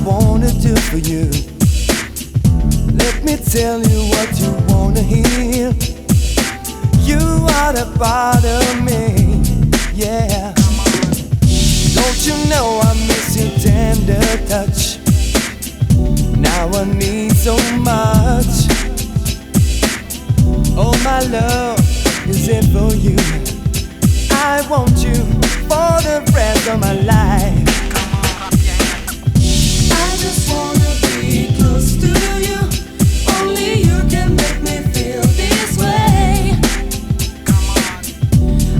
wanna do for you. Let me tell you what you wanna hear. You are the part of me, yeah. Don't you know I miss your tender touch? Now I need so much. Oh, my love is it for you. I want you for the rest of my life. I just wanna be close to you. Only you can make me feel this way.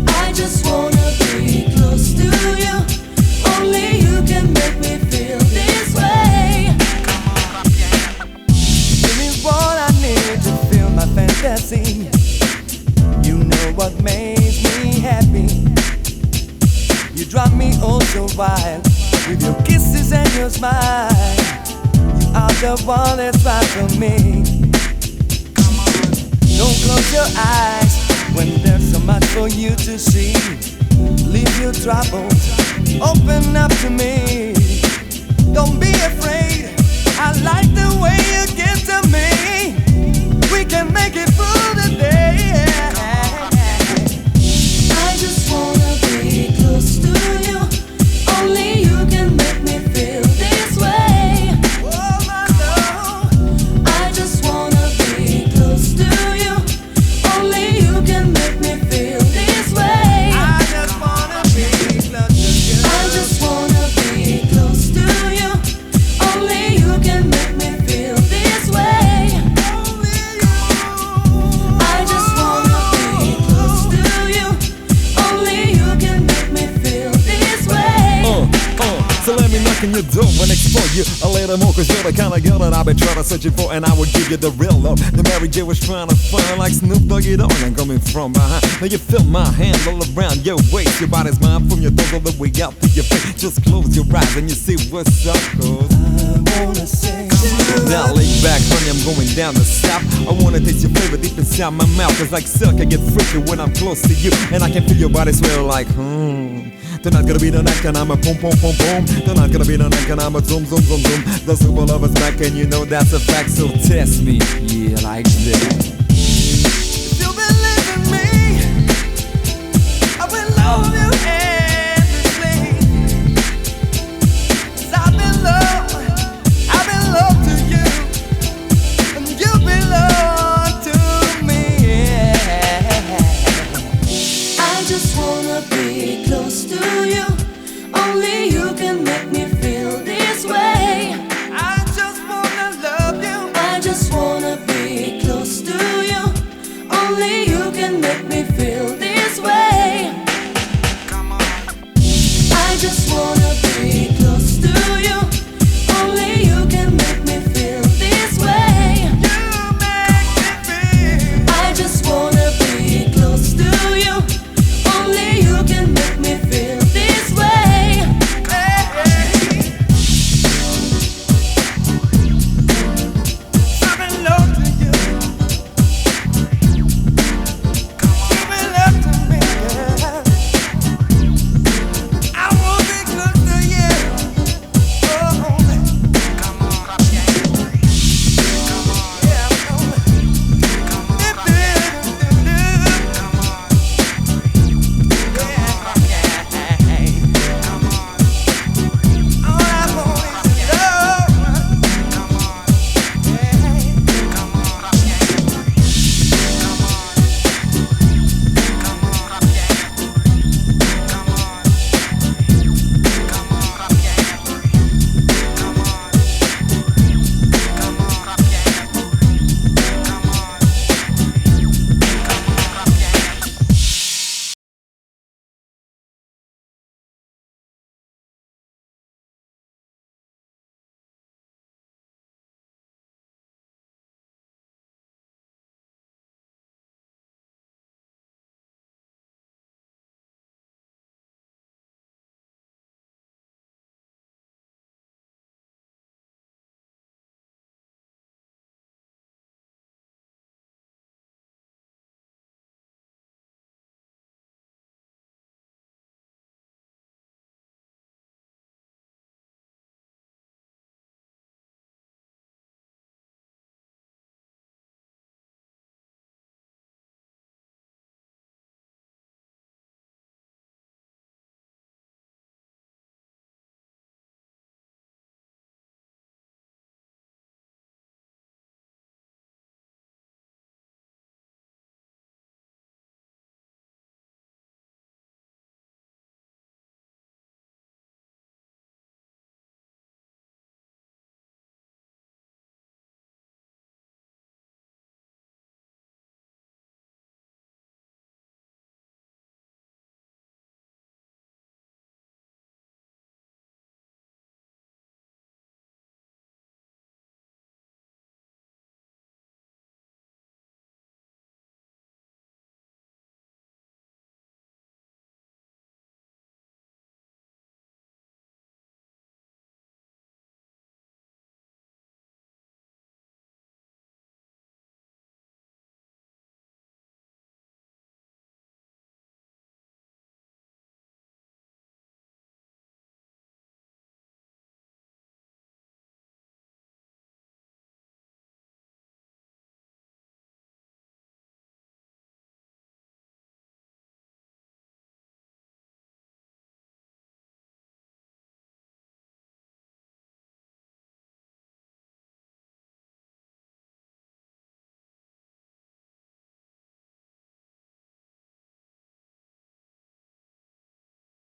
I just wanna be close to you. Only you can make me feel this way. Give me what I need to feel my fantasy. You know what makes me happy. You drive me oh so wild with your kisses and your smile. You are the one that's right for me. Don't close your eyes when there's so much for you to see. Leave your troubles, open up to me. Don't be afraid, I like the way you get to me. We can make it through the day. I just wanna be close to you. Only you can make me feel this way. Oh my love, I just wanna be close to you. Only you can make me feel this way. I just wanna be close to you. I just wanna be close to you. Only you can make me feel this way. Only you. I just wanna be close to you. Only you can make me feel this way. So let me knock on your door and explore you a little more, cause you're the kind of girl that I've been trying to searching for, and I will give you the real love. The Mary J was trying to find like Snoop Doggy Dogg. I'm coming from behind. Now you feel my hand all around your waist. Your body's mine from your toes all the way out to your face. Just close your eyes and you see what's up, cause I wanna say now lay back, honey, I'm going down the south. I wanna taste your flavor deep inside my mouth, cause like silk I get freaky when I'm close to you, and I can feel your body swell like Tonight gonna be the night and I'm a boom boom boom boom. Tonight gonna be the night and I'm a zoom zoom zoom zoom. The super lover's back and you know that's a fact, so test me, yeah, like that. if you believe in me, I will love you.